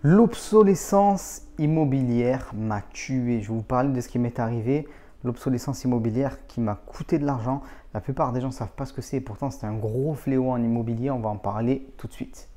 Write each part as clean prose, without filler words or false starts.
L'obsolescence immobilière m'a tué. Je vais vous parler de ce qui m'est arrivé. L'obsolescence immobilière qui m'a coûté de l'argent. La plupart des gens ne savent pas ce que c'est. Pourtant, c'est un gros fléau en immobilier. On va en parler tout de suite.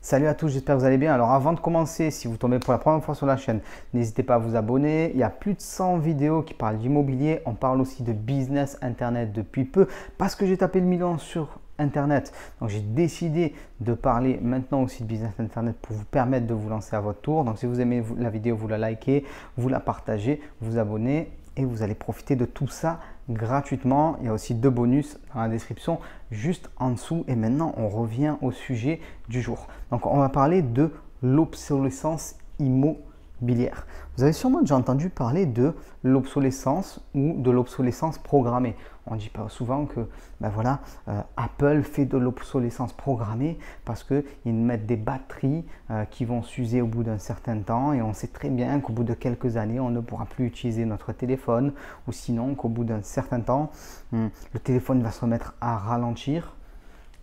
Salut à tous, j'espère que vous allez bien. Alors avant de commencer, si vous tombez pour la première fois sur la chaîne, n'hésitez pas à vous abonner. Il y a plus de 100 vidéos qui parlent d'immobilier. On parle aussi de business internet depuis peu parce que j'ai tapé le million sur internet. Donc j'ai décidé de parler maintenant aussi de business internet pour vous permettre de vous lancer à votre tour. Donc si vous aimez la vidéo, vous la likez, vous la partagez, vous abonnez et vous allez profiter de tout ça gratuitement. Il y a aussi deux bonus dans la description juste en dessous. Et maintenant, on revient au sujet du jour. Donc, on va parler de l'obsolescence immobilière. Vous avez sûrement déjà entendu parler de l'obsolescence ou de l'obsolescence programmée. On dit pas souvent que Apple fait de l'obsolescence programmée parce qu'ils mettent des batteries qui vont s'user au bout d'un certain temps et on sait très bien qu'au bout de quelques années, on ne pourra plus utiliser notre téléphone ou sinon qu'au bout d'un certain temps, le téléphone va se remettre à ralentir.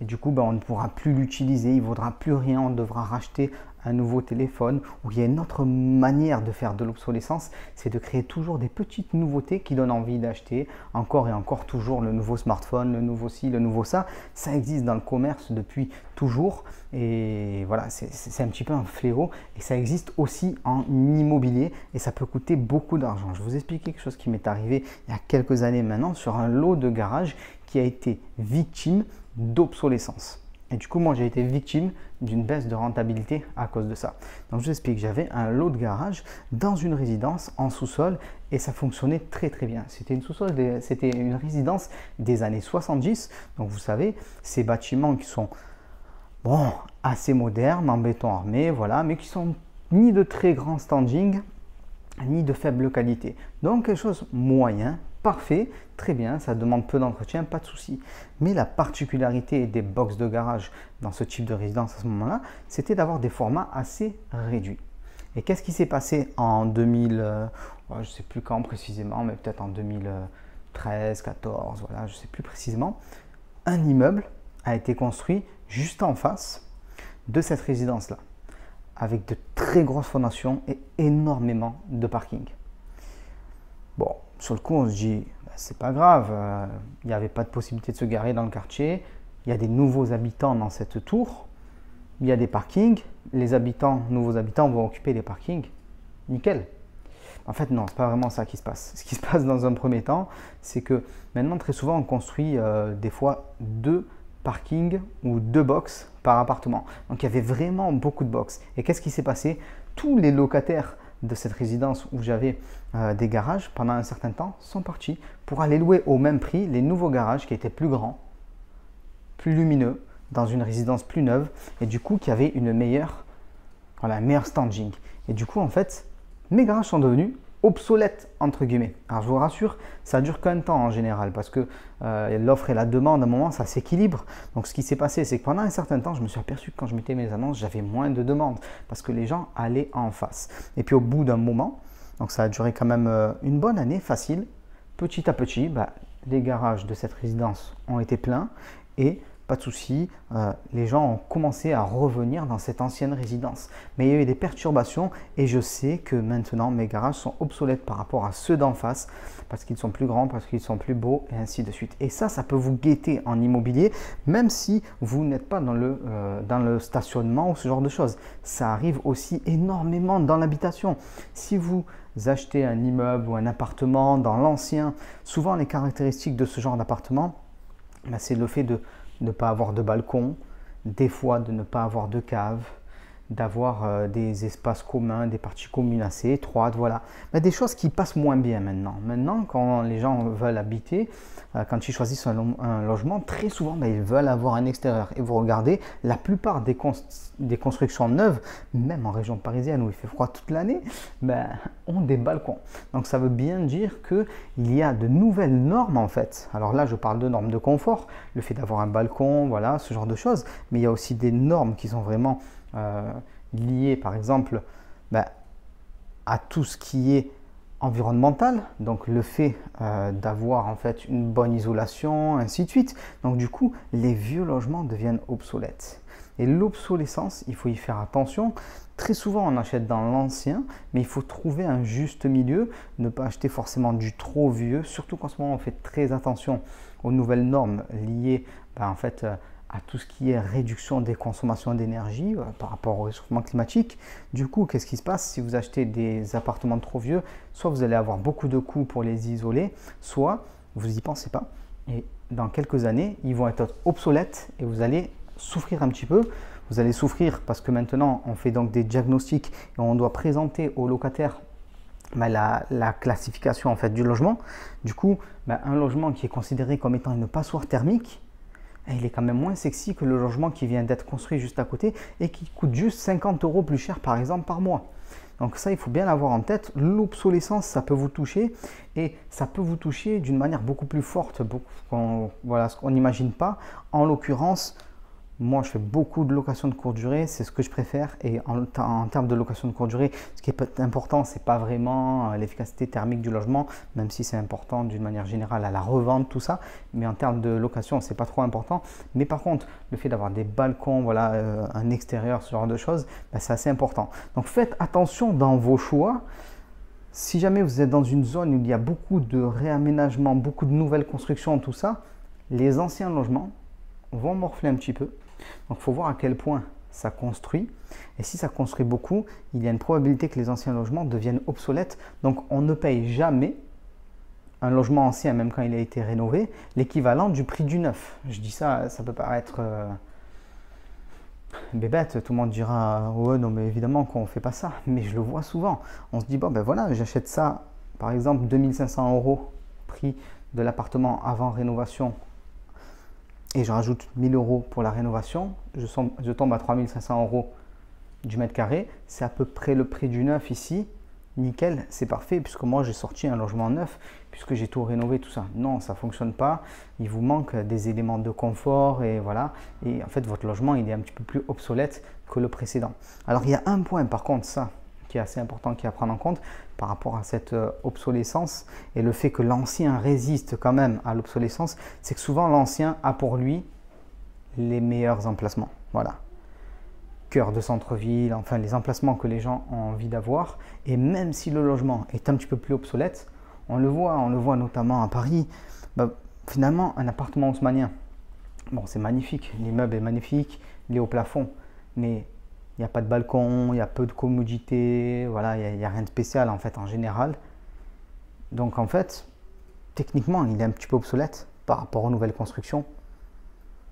Et du coup, on ne pourra plus l'utiliser, il ne vaudra plus rien, on devra racheter un nouveau téléphone. Ou il y a une autre manière de faire de l'obsolescence, c'est de créer toujours des petites nouveautés qui donnent envie d'acheter. Encore et encore toujours le nouveau smartphone, le nouveau ci, le nouveau ça. Ça existe dans le commerce depuis toujours. Et voilà, c'est un petit peu un fléau. Et ça existe aussi en immobilier et ça peut coûter beaucoup d'argent. Je vais vous expliquer quelque chose qui m'est arrivé il y a quelques années maintenant sur un lot de garage qui a été victime d'obsolescence. Et du coup, moi, j'ai été victime d'une baisse de rentabilité à cause de ça. Donc, je vous explique, j'avais un lot de garage dans une résidence en sous-sol et ça fonctionnait très très bien. C'était une résidence des années 70. Donc, vous savez, ces bâtiments qui sont assez modernes, en béton armé, voilà, mais qui sont ni de très grand standing, ni de faible qualité. Donc, quelque chose moyen. Parfait, très bien, ça demande peu d'entretien, pas de souci. Mais la particularité des box de garage dans ce type de résidence à ce moment-là, c'était d'avoir des formats assez réduits. Et qu'est-ce qui s'est passé en 2000, je ne sais plus quand précisément, mais peut-être en 2013, 14, voilà, je ne sais plus précisément. Un immeuble a été construit juste en face de cette résidence-là, avec de très grosses fondations et énormément de parking. Bon, sur le coup, on se dit, c'est pas grave, il n'y avait pas de possibilité de se garer dans le quartier, il y a des nouveaux habitants dans cette tour, il y a des parkings, les nouveaux habitants vont occuper les parkings, nickel. En fait, non, c'est pas vraiment ça qui se passe. Ce qui se passe dans un premier temps, c'est que maintenant, très souvent, on construit des fois 2 parkings ou 2 box par appartement. Donc, il y avait vraiment beaucoup de box. Et qu'est-ce qui s'est passé? Tous les locataires de cette résidence où j'avais des garages pendant un certain temps sont partis pour aller louer au même prix les nouveaux garages qui étaient plus grands, plus lumineux, dans une résidence plus neuve et du coup qui avait un meilleur standing. Et du coup, en fait, mes garages sont devenus obsolètes entre guillemets. Alors je vous rassure, ça dure qu'un temps en général parce que l'offre et la demande à un moment ça s'équilibre. Donc ce qui s'est passé, c'est que pendant un certain temps, je me suis aperçu que quand je mettais mes annonces, j'avais moins de demandes parce que les gens allaient en face. Et puis au bout d'un moment, donc ça a duré quand même une bonne année facile, petit à petit, les garages de cette résidence ont été pleins et pas de souci, les gens ont commencé à revenir dans cette ancienne résidence. Mais il y a eu des perturbations et je sais que maintenant mes garages sont obsolètes par rapport à ceux d'en face parce qu'ils sont plus grands, parce qu'ils sont plus beaux et ainsi de suite. Et ça peut vous guetter en immobilier même si vous n'êtes pas dans le stationnement ou ce genre de choses. Ça arrive aussi énormément dans l'habitation. Si vous achetez un immeuble ou un appartement dans l'ancien, souvent les caractéristiques de ce genre d'appartement, c'est le fait de ne pas avoir de balcon, des fois de ne pas avoir de cave, d'avoir des espaces communs, des parties communes assez étroites, voilà. Mais des choses qui passent moins bien maintenant. Maintenant, quand les gens veulent habiter, quand ils choisissent un logement, très souvent, ils veulent avoir un extérieur. Et vous regardez, la plupart des constructions neuves, même en région parisienne où il fait froid toute l'année, ont des balcons. Donc ça veut bien dire qu'il y a de nouvelles normes en fait. Alors là, je parle de normes de confort, le fait d'avoir un balcon, voilà, ce genre de choses. Mais il y a aussi des normes qui sont vraiment liées par exemple ben, à tout ce qui est environnemental, donc le fait d'avoir en fait une bonne isolation, ainsi de suite. Donc du coup, les vieux logements deviennent obsolètes. Et l'obsolescence, il faut y faire attention. Très souvent, on achète dans l'ancien, mais il faut trouver un juste milieu, ne pas acheter forcément du trop vieux, surtout qu'en ce moment, on fait très attention aux nouvelles normes liées en fait, à tout ce qui est réduction des consommations d'énergie par rapport au réchauffement climatique. Du coup, qu'est-ce qui se passe si vous achetez des appartements trop vieux? Soit vous allez avoir beaucoup de coûts pour les isoler, soit vous n'y pensez pas. Et dans quelques années, ils vont être obsolètes et vous allez souffrir un petit peu. Vous allez souffrir parce que maintenant, on fait donc des diagnostics et on doit présenter aux locataires la classification en fait, du logement. Du coup, un logement qui est considéré comme étant une passoire thermique, il est quand même moins sexy que le logement qui vient d'être construit juste à côté et qui coûte juste 50 € plus cher par exemple par mois. Donc ça, il faut bien l'avoir en tête. L'obsolescence, ça peut vous toucher et ça peut vous toucher d'une manière beaucoup plus forte, voilà, ce qu'on n'imagine pas. En l'occurrence, moi, je fais beaucoup de location de courte durée, c'est ce que je préfère. Et en termes de location de courte durée, ce qui est important, ce n'est pas vraiment l'efficacité thermique du logement, même si c'est important d'une manière générale à la revente, tout ça. Mais en termes de location, ce n'est pas trop important. Mais par contre, le fait d'avoir des balcons, voilà, un extérieur, ce genre de choses, c'est assez important. Donc faites attention dans vos choix. Si jamais vous êtes dans une zone où il y a beaucoup de réaménagement, beaucoup de nouvelles constructions, tout ça, les anciens logements vont morfler un petit peu. Donc il faut voir à quel point ça construit. Et si ça construit beaucoup, il y a une probabilité que les anciens logements deviennent obsolètes. Donc on ne paye jamais un logement ancien, même quand il a été rénové, l'équivalent du prix du neuf. Je dis ça, ça peut paraître bébête, tout le monde dira ouais non mais évidemment qu'on ne fait pas ça. Mais je le vois souvent. On se dit bon ben voilà, j'achète ça par exemple 2500 € prix de l'appartement avant rénovation. Et je rajoute 1000 € pour la rénovation, je tombe à 3500 € du mètre carré. C'est à peu près le prix du neuf ici. Nickel, c'est parfait, puisque moi j'ai sorti un logement neuf, puisque j'ai tout rénové, tout ça. Non, ça ne fonctionne pas. Il vous manque des éléments de confort et voilà. Et en fait, votre logement, il est un petit peu plus obsolète que le précédent. Alors, il y a un point, par contre, ça, qui est assez important, qui est à prendre en compte par rapport à cette obsolescence et le fait que l'ancien résiste quand même à l'obsolescence, c'est que souvent l'ancien a pour lui les meilleurs emplacements. Voilà. Cœur de centre-ville, enfin les emplacements que les gens ont envie d'avoir. Et même si le logement est un petit peu plus obsolète, on le voit notamment à Paris, finalement un appartement haussmannien, bon c'est magnifique, l'immeuble est magnifique, il est au plafond, mais il n'y a pas de balcon, il y a peu de commodité, voilà, il n'y a rien de spécial en fait en général. Donc en fait, techniquement, il est un petit peu obsolète par rapport aux nouvelles constructions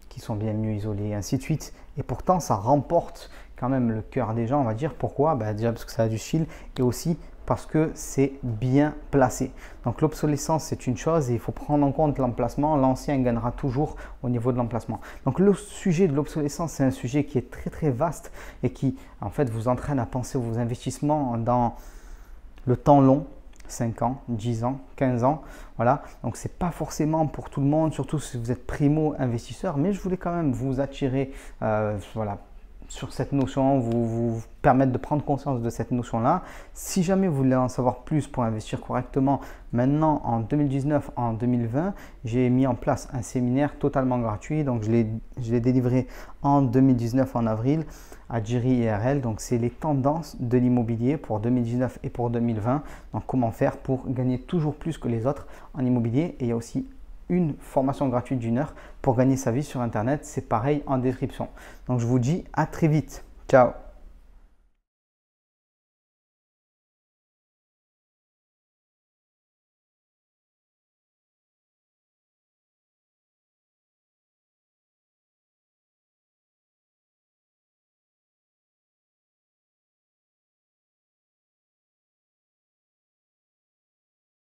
qui sont bien mieux isolées et ainsi de suite. Et pourtant, ça remporte quand même le cœur des gens, on va dire. Pourquoi? Déjà parce que ça a du style et aussi parce que c'est bien placé. Donc l'obsolescence, c'est une chose et il faut prendre en compte l'emplacement. L'ancien gagnera toujours au niveau de l'emplacement. Donc le sujet de l'obsolescence, c'est un sujet qui est très très vaste et qui en fait vous entraîne à penser vos investissements dans le temps long. 5 ans, 10 ans, 15 ans, voilà. Donc c'est pas forcément pour tout le monde, surtout si vous êtes primo-investisseur, mais je voulais quand même vous attirer voilà, sur cette notion, vous permettre de prendre conscience de cette notion-là. Si jamais vous voulez en savoir plus pour investir correctement, maintenant en 2019, en 2020, j'ai mis en place un séminaire totalement gratuit. Donc je l'ai délivré en 2019 en avril à Jiri IRL. Donc c'est les tendances de l'immobilier pour 2019 et pour 2020. Donc comment faire pour gagner toujours plus que les autres en immobilier. Et il y a aussi une formation gratuite d'1 heure pour gagner sa vie sur Internet. C'est pareil en description. Donc je vous dis à très vite. Ciao.